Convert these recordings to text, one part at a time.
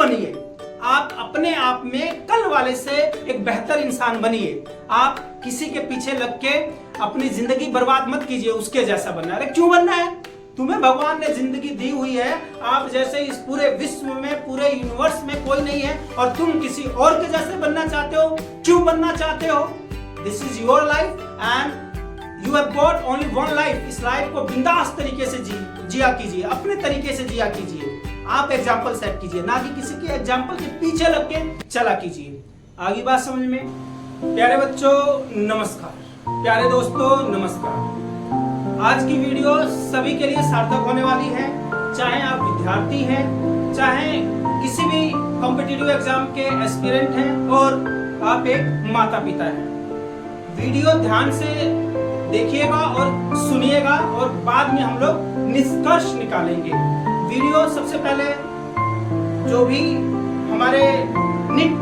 बनिए। आप अपने आप में कल वाले से एक बेहतर इंसान बनिए। आप किसी के पीछे लग के अपनी जिंदगी बर्बाद मत कीजिए उसके जैसा बनना। अरे क्यों बनना है? तुम्हें भगवान ने जिंदगी दी हुई है, आप जैसे इस पूरे विश्व में, पूरे यूनिवर्स में कोई नहीं है और तुम किसी और के जैसे बनना चाहते हो। क्यों बनना चाहते हो? This is your life and you have got only one life. इस लाइफ को बिंदास तरीके से जिया कीजिए, अपने तरीके से जिया कीजिए। आप एग्जाम्पल सेट कीजिए, ना कि किसी के एग्जाम्पल के पीछे लग के चला कीजिए। आगे बात समझ में? प्यारे बच्चों नमस्कार, प्यारे दोस्तों नमस्कार। आज की वीडियो सभी के लिए सार्थक होने वाली है, चाहे आप विद्यार्थी हैं, चाहे किसी भी कॉम्पिटिटिव एग्जाम के एस्पिरेंट हैं और आप एक माता पिता हैं। वीडियो ध्यान से देखिएगा और सुनिएगा और बाद में हम लोग निष्कर्ष निकालेंगे। वीडियो सबसे पहले जो भी हमारे नीट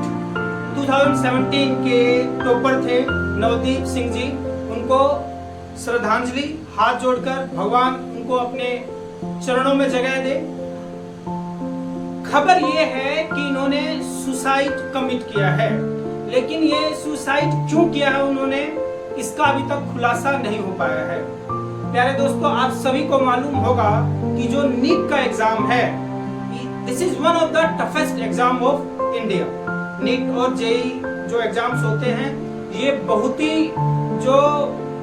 2017 के टॉपर थे नवदीप सिंह जी, उनको श्रद्धांजलि, हाथ जोड़कर भगवान उनको अपने चरणों में जगह दे। खबर ये है कि इन्होंने सुसाइड कमिट किया है, लेकिन ये सुसाइड क्यों किया है उन्होंने, इसका अभी तक खुलासा नहीं हो पाया है। प्यारे दोस्तों, आप सभी को मालूम होगा कि जो नीट का एग्जाम है, this is one of the toughest exam of India. NEET और जेईई जो एग्जाम्स होते हैं, ये बहुत ही जो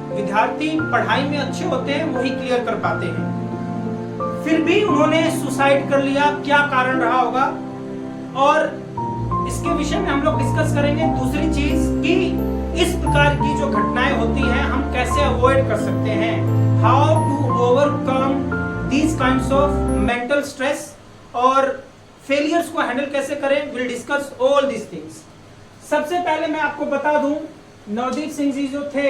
विद्यार्थी पढ़ाई में अच्छे होते हैं वही क्लियर कर पाते हैं। फिर भी उन्होंने सुसाइड कर लिया, क्या कारण रहा होगा, और इसके विषय में हम लोग डिस्कस करेंगे। दूसरी चीज कि इस प्रकार की जो घटनाएं होती हैं हम कैसे अवॉइड कर सकते हैं, how to overcome these kinds of mental stress और फेलियर्स को हैंडल कैसे करें। Will discuss all these things. सबसे पहले मैं आपको बता दूं, नवदीप सिंह जी जो थे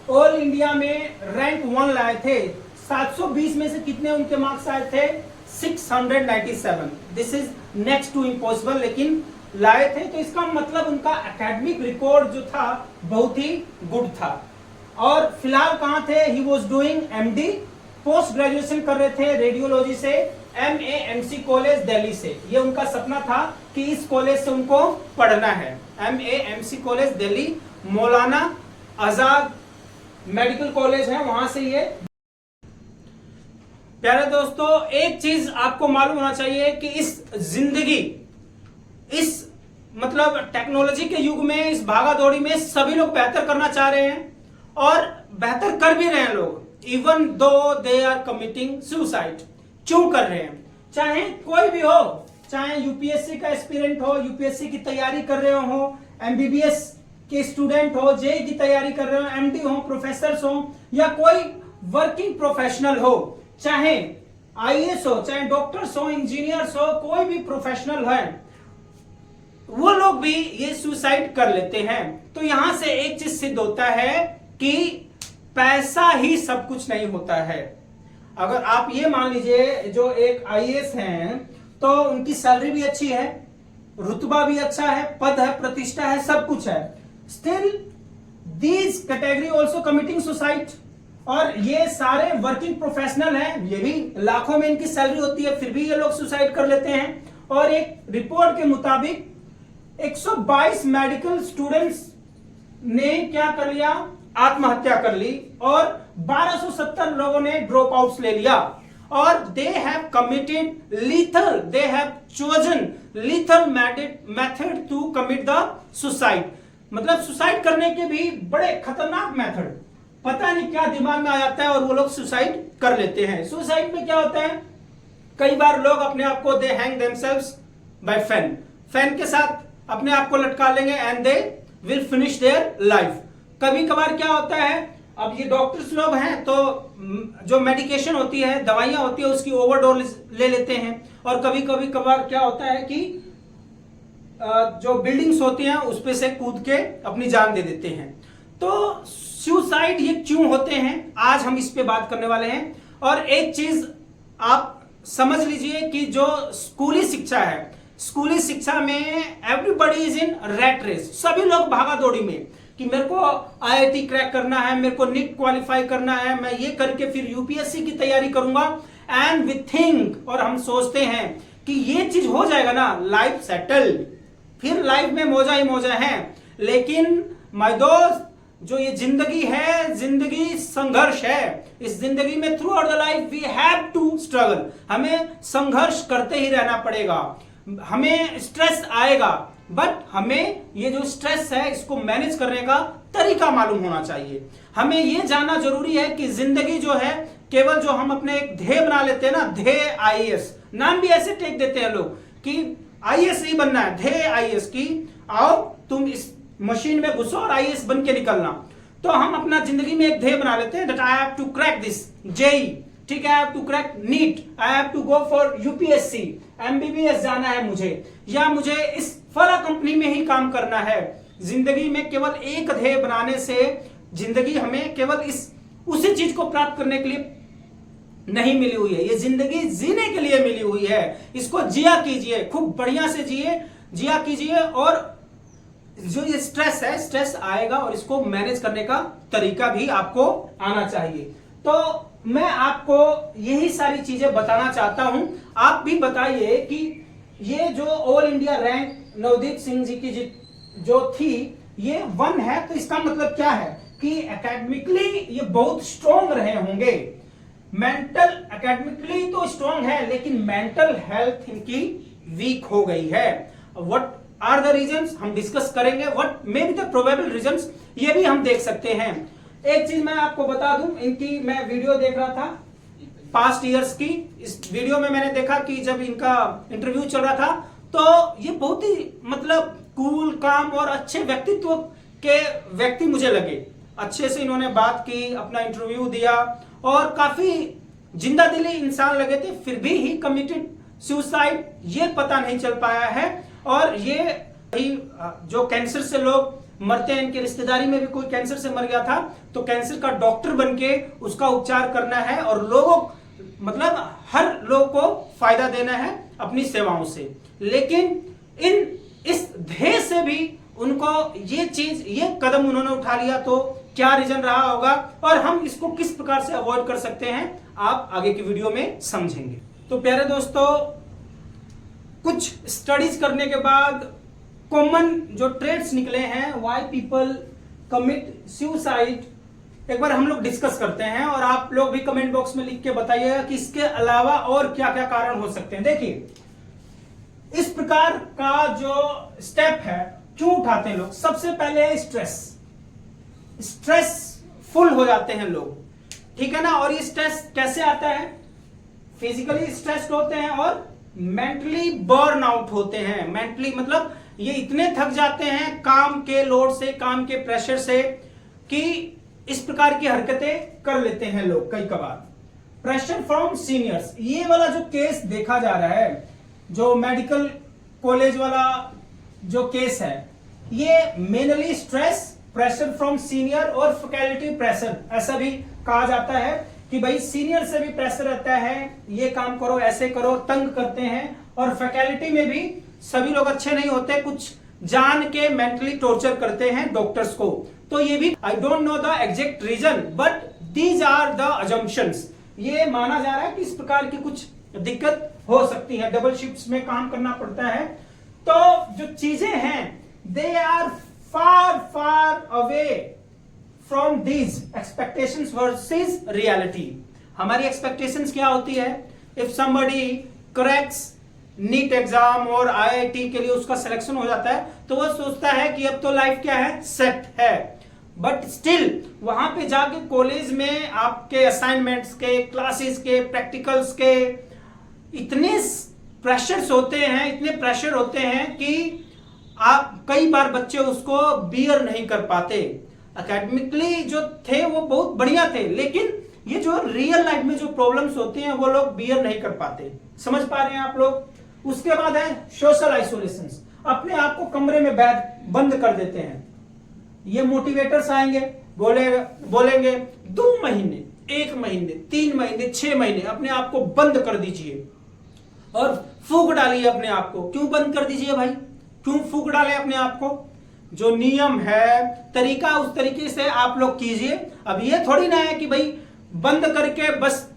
ऑल इंडिया में रैंक 1 लाए थे। 720 में से कितने उनके मार्क्स आए थे? 697। This is next to impossible, लेकिन लाए थे। तो इसका मतलब उनका एकेडमिक रिकॉर्ड जो था बहुत ही गुड था। और फिलहाल कहां थे? He was doing MD, post graduation कर रहे थे रेडियोलॉजी से MAMC कॉलेज दिल्ली से। ये उनका सपना था कि इस कॉलेज से उनको पढ़ना है। MAMC college Delhi, Maulana Azad medical college है, वहां से ये। प्यारे दोस्तों, एक चीज आपको मालूम होना चाहिए कि इस जिंदगी, इस मतलब टेक्नोलॉजी के युग में, इस भागा दौड़ी में सभी लोग बेहतर करना चाह रहे हैं और बेहतर कर भी रहे हैं लोग, even though they are committing suicide. क्यों कर रहे हैं? चाहे कोई भी हो, चाहे यूपीएससी का एस्पिरेंट हो, यूपीएससी की तैयारी कर रहे हो, एमबीबीएस के स्टूडेंट हो, जेई की तैयारी कर रहे हो, एमडी हो, प्रोफेसर हो, या कोई वर्किंग प्रोफेशनल हो, चाहे आईएएस हो, चाहे डॉक्टर्स हो, इंजीनियर्स हो, कोई भी प्रोफेशनल है, वो लोग भी ये सुसाइड कर लेते हैं। तो यहां से एक चीज सिद्ध होता है कि पैसा ही सब कुछ नहीं होता है। अगर आप ये मान लीजिए जो एक आईएएस हैं तो उनकी सैलरी भी अच्छी है, रुतबा भी अच्छा है, पद है, प्रतिष्ठा है, सब कुछ है, still these category also committing suicide. और ये सारे वर्किंग प्रोफेशनल हैं, ये भी लाखों में इनकी सैलरी होती है, फिर भी ये लोग सुसाइड कर लेते हैं। और एक रिपोर्ट के मुताबिक 122 मेडिकल स्टूडेंट्स ने क्या कर लिया? आत्महत्या कर ली, और 1270 लोगों ने ड्रॉप आउट्स ले लिया। और they have committed lethal, they have chosen lethal method to commit the suicide. मतलब सुसाइड करने के भी बड़े खतरनाक मेथड, पता नहीं क्या दिमाग में आ जाता है और वो लोग सुसाइड कर लेते हैं। सुसाइड में क्या होता है? कई बार लोग अपने आप को they hang themselves by fan, fan के साथ अपने आप को लटका लेंगे and they will finish their life. कभी कभार क्या होता है, अब ये डॉक्टर्स लोग हैं तो जो मेडिकेशन होती है, दवाइयां होती है, उसकी ओवरडोज ले लेते हैं। और कभी कभार क्या होता है कि जो बिल्डिंग्स होती हैं उस पे से कूद के अपनी जान दे देते हैं। तो सुसाइड ये क्यों होते हैं, आज हम इस पे बात करने वाले हैं। और एक चीज आप समझ लीजिए कि जो स्कूली शिक्षा है, स्कूली शिक्षा में everybody is in rat race. सभी लोग भागा दौड़ी में कि मेरे को आईआईटी क्रैक करना है, मेरे को नीट क्वालिफाई करना है, मैं ये करके फिर यूपीएससी की तैयारी करूंगा। एंड वी थिंक, और हम सोचते हैं कि ये चीज हो जाएगा ना, लाइफ सेटल, फिर लाइफ में मौजा ही मौजा है। लेकिन माय दोस्त, जो ये जिंदगी है, जिंदगी संघर्ष है। इस जिंदगी में throughout the life we have to struggle, हमें संघर्ष करते ही रहना पड़ेगा। हमें स्ट्रेस आएगा, बट हमें ये जो स्ट्रेस है इसको मैनेज करने का तरीका मालूम होना चाहिए। हमें ये जानना जरूरी है कि जिंदगी जो है, केवल जो हम अपने एक ध्येय बना लेते हैं ना, ध्येय आईएएस, नाम भी ऐसे टेक देते हैं लोग कि आईएएस नहीं बनना है, ध्येय आईएएस की, आओ तुम इस मशीन में घुसो और आईएएस बन के निकलना। तो हम अपना जिंदगी में एक ध्येय बना लेते हैं, that I have to crack this JEE, ठीक है, I have to crack NEET, I have to go for UPSC, MBBS जाना है मुझे, या मुझे इस फला कंपनी में ही काम करना है। जिंदगी में केवल एक ध्येय बनाने से जिंदगी हमें केवल इस उसी चीज को प्राप्त करने के लिए नहीं मिली हुई है, ये जिंदगी जीने के लिए मिली हुई है। इसको जिया कीजिए, खूब बढ़िया से जिया कीजिए, और जो ये स्ट्रेस है, स्ट्रेस आएगा और इसको मैनेज करने का तरीका भी आपको आना चाहिए। तो मैं आपको यही सारी चीजें बताना चाहता हूं। आप भी बताइए कि ये जो all India rank Navdeep Singh ji की जो थी, ये 1 है, तो इसका मतलब क्या है कि एकेडमिकली ये बहुत स्ट्रॉन्ग रहे होंगे। मेंटल एकेडमिकली तो स्ट्रॉन्ग है, लेकिन मेंटल हेल्थ इनकी वीक हो गई है। व्हाट आर द रीजंस हम डिस्कस करेंगे, what may be the probable reasons, ये भी हम देख सकते हैं। एक चीज मैं आपको बता दूं, इनकी मैं वीडियो देख रहा था पास्ट ईयर्स की। इस वीडियो में मैंने देखा कि जब इनका इंटरव्यू चल रहा था, तो ये बहुत ही मतलब कूल, काम और अच्छे व्यक्तित्व के व्यक्ति मुझे लगे। अच्छे से इन्होंने बात की, अपना इंटरव्यू दिया, और काफी जिंदा दिली इंसान लगे थे। फिर भी ही कमिटेड सुसाइड, ये पता नहीं चल पाया है। और ये जो कैंसर से लोग मरते हैं, इनकी रिश्तेदारी में भी कोई कैंसर से मर गया था, तो कैंसर का डॉक्टर बनके उसका उपचार करना है, और लोगों मतलब हर लोग को फायदा देना है अपनी सेवाओं से। लेकिन इस ध्येय से भी उनको ये कदम उन्होंने उठा लिया, तो क्या रीजन रहा होगा और हम इसको किस प्रकार से अवॉइड कर सकते हैं, आप आगे की वीडियो में समझेंगे। तो प्यारे दोस्तों, कुछ स्टडीज करने के बाद कॉमन जो ट्रेड्स निकले हैं, व्हाई पीपल कमिट सुसाइड, एक बार हम लोग डिस्कस करते हैं, और आप लोग भी कमेंट बॉक्स में लिख के बताइएगा कि इसके अलावा और क्या क्या कारण हो सकते हैं। देखिए, इस प्रकार का जो स्टेप है क्यों उठाते हैं लोग, सबसे पहले है स्ट्रेस फुल हो जाते हैं लोग, ठीक है ना। और ये स्ट्रेस कैसे आता है, फिजिकली स्ट्रेस्ड होते हैं और मेंटली बर्न आउट होते हैं। मेंटली मतलब ये इतने थक जाते हैं काम के लोड से, काम के प्रेशर से, कि इस प्रकार की हरकतें कर लेते हैं लोग कई कबार। प्रेशर फ्रॉम सीनियर्स, ये वाला जो केस देखा जा रहा है, जो मेडिकल कॉलेज वाला जो केस है, ये mainly stress, pressure from senior और फैकल्टी प्रेशर, ऐसा भी कहा जाता है कि भाई सीनियर से भी प्रेशर रहता है, ये काम करो, ऐसे करो, तंग करते हैं। और फैकल्टी में भी सभी लोग अच्छे नहीं होते, कुछ जान के मेंटली टॉर्चर करते हैं डॉक्टर्स को। तो ये भी I don't know the exact reason, but these are the assumptions. ये माना जा रहा है कि इस प्रकार की कुछ दिक्कत हो सकती है, डबल शिफ्ट्स में काम करना पड़ता है। तो जो चीजें हैं, they are far far away from these expectations versus reality. हमारी एक्सपेक्टेशंस क्या होती है, if somebody cracks NEET exam और आईआईटी के लिए उसका सिलेक्शन हो जाता है, तो वो सोचता है कि अब तो लाइफ क्या है, सेट है। बट स्टिल वहां पे जाके कॉलेज में आपके असाइनमेंट्स के, क्लासेस के, प्रैक्टिकल्स के इतने प्रेशर्स होते हैं, इतने प्रेशर होते हैं कि आप कई बार बच्चे उसको बियर नहीं कर पाते। एकेडमिकली जो थे वो बहुत बढ़िया थे, लेकिन ये जो रियल लाइफ में जो प्रॉब्लम्स होती हैं वो लोग बियर नहीं कर पाते। समझ पा रहे हैं आप लोग। उसके बाद है सोशल आइसोलेशन, अपने आप को कमरे में बंद कर देते हैं। ये मोटिवेटर्स आएंगे, बोलेंगे 2 महीने, 1 महीने, 3 महीने, 6 महीने अपने आप को बंद कर दीजिए और फूंक डालिए अपने आप को। क्यों बंद कर दीजिए भाई, क्यों फूंक डालें अपने आप को? जो नियम है, तरीका, उस तरीके से आप लोग कीजिए। अब ये थोड़ी ना है कि भाई बंद करके बस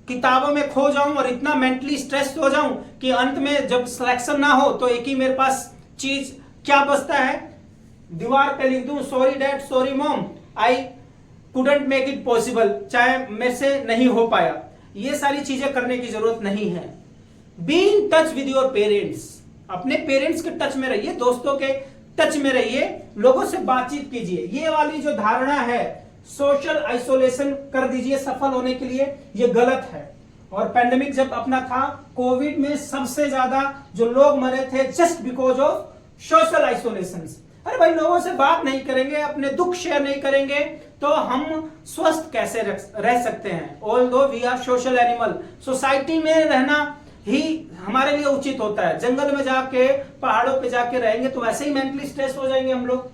किताबों में खो जाऊं और इतना मेंटली स्ट्रेस हो जाऊं कि अंत में जब सिलेक्शन ना हो तो एक ही मेरे पास चीज क्या बचता है, दीवार पे लिख दूं sorry dad sorry mom I couldn't make it possible, चाहे मेरे से नहीं हो पाया। ये सारी चीजें करने की जरूरत नहीं है। Be in touch with your parents, अपने पेरेंट्स के टच में रहिए, दोस्तों के टच में रहिए, लोगों से बातचीत कीजिए। ये वाली जो धारणा है सोशल आइसोलेशन कर दीजिए सफल होने के लिए, ये गलत है। और पैंडेमिक जब अपना था, कोविड में सबसे ज्यादा जो लोग मरे थे just because of social isolation. अरे भाई, लोगों से बात नहीं करेंगे, अपने दुख शेयर नहीं करेंगे तो हम स्वस्थ कैसे रह सकते हैं। Although we are social animal, society में रहना ही हमारे लिए उचित होता है। जंगल में जाके, पहाड़ों पे जाके रहेंगे तो वैसे ही मेंटली स्ट्रेस हो जाएंगे हम लोग।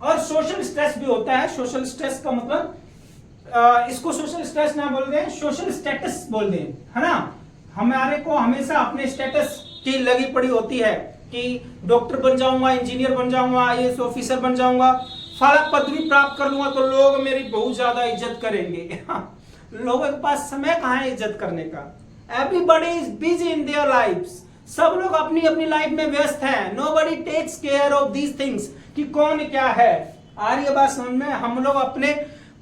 और सोशल स्ट्रेस भी होता है। सोशल स्ट्रेस का मतलब इसको सोशल स्ट्रेस ना बोल दें, सोशल स्टेटस बोल दें, है ना। हमारे को हमेशा अपने स्टेटस की लगी पड़ी होती है कि डॉक्टर बन जाऊंगा, इंजीनियर बन जाऊंगा, आईएएस ऑफिसर बन जाऊंगा, फला पदवी प्राप्त कर लूंगा तो लोग मेरी बहुत ज्यादा इज्जत करेंगे। लोगों के पास समय कहाँ है इज्जत करने का। Everybody is busy in their lifes, सब लोग अपनी अपनी लाइफ में व्यस्त हैं। Nobody takes care of these things कि कौन क्या है। आ रही है बात समझ में। हम लोग अपने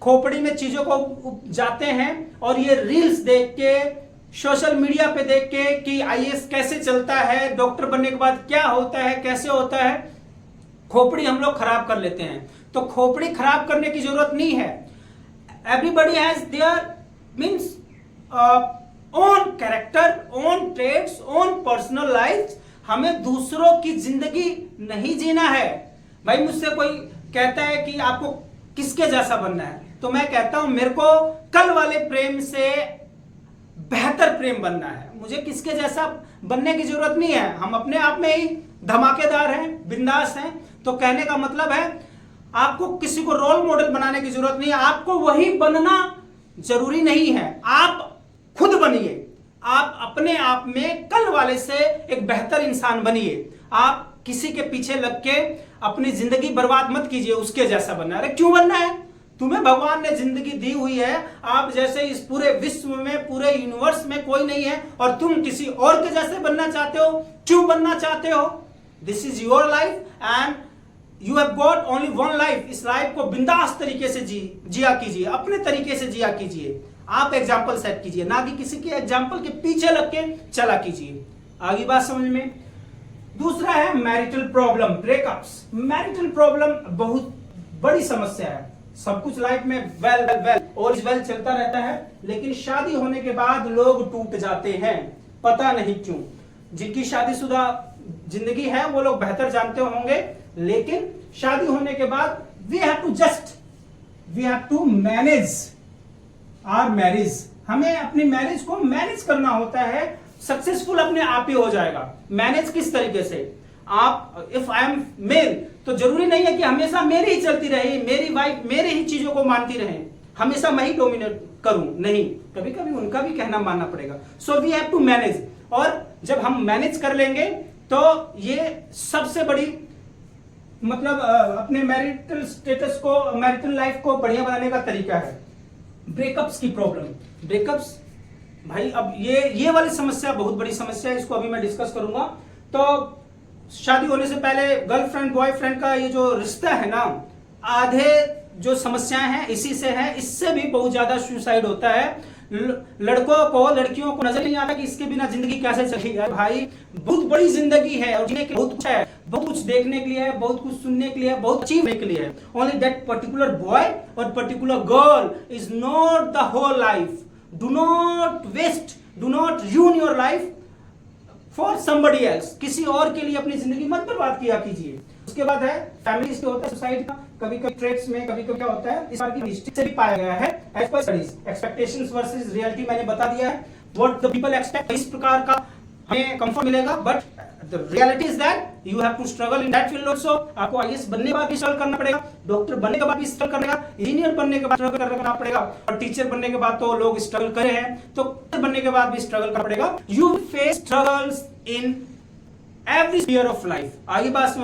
खोपड़ी में चीजों को जाते हैं और ये रील्स देख के, सोशल मीडिया पे देख के कि आईएएस कैसे चलता है, डॉक्टर बनने के बाद क्या होता है, कैसे होता है, खोपड़ी हम लोग खराब कर लेते हैं। तो खोपड़ी खराब करने की जरूरत नहीं है। Everybody has their means own character, own traits, own personal life. हमें दूसरों की जिंदगी नहीं जीना है। भाई, मुझसे कोई कहता है कि आपको किसके जैसा बनना है, तो मैं कहता हूं मेरे को कल वाले प्रेम से बेहतर प्रेम बनना है। मुझे किसके जैसा बनने की जरूरत नहीं है। हम अपने आप में ही धमाकेदार हैं, बिंदास हैं। तो कहने का मतलब है आपको किसी को रोल मॉडल बनाने की जरूरत नहीं है। आपको वही बनना जरूरी नहीं है। आप खुद बनिए। आप अपने आप में कल वाले से एक बेहतर इंसान बनिए। आप किसी के पीछे लग के अपनी जिंदगी बर्बाद मत कीजिए उसके जैसा बनना। अरे क्यों बनना है? तुम्हें भगवान ने जिंदगी दी हुई है। आप जैसे इस पूरे विश्व में, पूरे यूनिवर्स में कोई नहीं है और तुम किसी और के जैसे बनना चाहते हो। क्यों बनना चाहते हो? This is your life and you have got only one life. इस लाइफ को बिंदास तरीके से जिया कीजिए, अपने तरीके से जिया कीजिए। आप एग्जाम्पल सेट कीजिए, ना कि किसी के एग्जाम्पल के पीछे लग के चला कीजिए। आगे बात समझ में। दूसरा है marital problem, breakups. Marital problem बहुत बड़ी समस्या है। सब कुछ लाइफ में वेल चलता रहता है, लेकिन शादी होने के बाद लोग टूट जाते हैं, पता नहीं क्यों। जिनकी शादीशुदा जिंदगी है वो लोग बेहतर जानते होंगे, लेकिन शादी होने के बाद we have to manage our marriage. हमें अपनी मैरिज को मैनेज करना होता है। सक्सेसफुल अपने आप ही हो जाएगा। मैनेज किस तरीके से? आप इफ आई एम मेल तो जरूरी नहीं है कि हमेशा मेरी ही चलती रहे, मेरी वाइफ मेरे ही चीजों को मानती रहे, हमेशा मैं ही डोमिनेट करूं। नहीं, कभी कभी उनका भी कहना मानना पड़ेगा। So we have to manage. और जब हम मैनेज कर लेंगे तो ये सबसे बड़ी मतलब अपने मैरिटल स्टेटस को, मैरिटल लाइफ को बढ़िया बनाने का तरीका है। ब्रेकअप्स की प्रॉब्लम। ब्रेकअप्स भाई, अब ये वाली समस्या बहुत बड़ी समस्या है, इसको अभी मैं डिस्कस करूंगा। तो शादी होने से पहले गर्लफ्रेंड बॉयफ्रेंड का ये जो रिश्ता है ना, आधे जो समस्याएं हैं इसी से है। इससे भी बहुत ज्यादा सुसाइड होता है। लड़कों को, लड़कियों को नजर नहीं आता कि इसके बिना जिंदगी कैसे चलेगी। भाई, बहुत बड़ी जिंदगी है और जीने के बहुत कुछ है, बहुत कुछ देखने के लिए है, बहुत कुछ सुनने के लिए है, बहुत अचीव करने के लिए है। ओनली दैट पर्टिकुलर बॉय और particular girl is not the whole life. Do not waste, do not ruin your life for somebody else। किसी और के लिए अपनी जिंदगी मत बर्बाद किया कीजिए। उसके बाद है फैमिली से होता है, सोसाइटी का कभी कभी ट्रेड्स में कभी कभी क्या होता है, इस बार की हिस्ट्री से भी पाया गया है। As per studies, expectations versus reality मैंने बता दिया है। व्हाट द पीपल एक्सपेक्ट, इस प्रकार का हमें कंफर्ट मिलेगा, but the reality is that you have to struggle in that field also. आपको आईएएस बनने के बाद भी स्ट्रगल करना पड़ेगा, डॉक्टर बनने के बाद भी स्ट्रगल करना पड़ेगा, इंजीनियर बनने के बाद स्ट्रगल करना पड़ेगा, और टीचर बनने के बाद तो लोग स्ट्रगल कर रहे हैं, तो बनने के बाद भी स्ट्रगल करना पड़ेगा। You face struggles in every sphere of life. आगे बात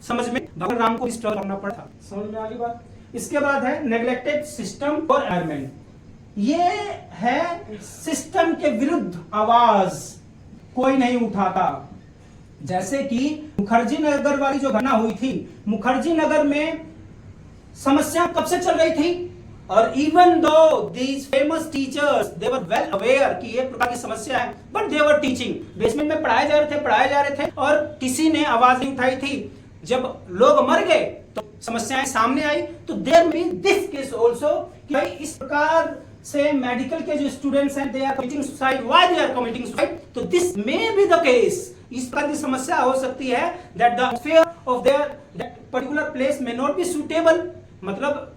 समझ में, भगवान राम को भी स्ट्रगल करना पड़ा था। समझ में आगे बात। इसके बाद है नेग्लेक्टेड सिस्टम और एनवायरनमेंट। ये है सिस्टम के विरुद्ध आवाज, कोई नहीं उठाता। जैसे कि मुखर्जी नगर वाली जो घटना हुई थी, मुखर्जी नगर में समस्या कब से चल रही थी, और even though these famous teachers they were well aware कि ये प्रकार की समस्या है, but they were teaching, basement में पढ़ाए जा रहे थे और किसी ने आवाज नहीं उठाई थी। जब लोग मर गए तो समस्याएं सामने आई। तो there may be this case also कि भाई इस प्रकार से मेडिकल के जो स्टूडेंट्स हैं they are committing suicide, why they are committing suicide, तो this may be the case. इस प्रकार की समस्या हो सकती है that the atmosphere of their particular place may not be suitable, मतलब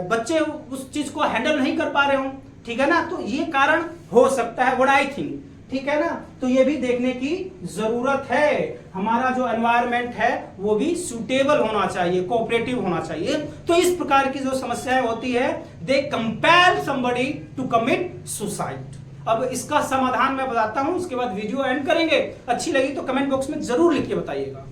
बच्चे उस चीज को हैंडल नहीं कर पा रहे हो, ठीक है ना, तो ये कारण हो सकता है, व्हाट आई थिंक, ठीक है ना। तो ये भी देखने की जरूरत है, हमारा जो एनवायरनमेंट है वो भी सुटेबल होना चाहिए, कोऑपरेटिव होना चाहिए। तो इस प्रकार की जो समस्याएं होती है they compel somebody to commit suicide. अब इसका समाधान मैं बताता हूं, उसके बाद वीडियो एंड करेंगे। अच्छी लगी तो कमेंट बॉक्स में जरूर लिख के बताइएगा।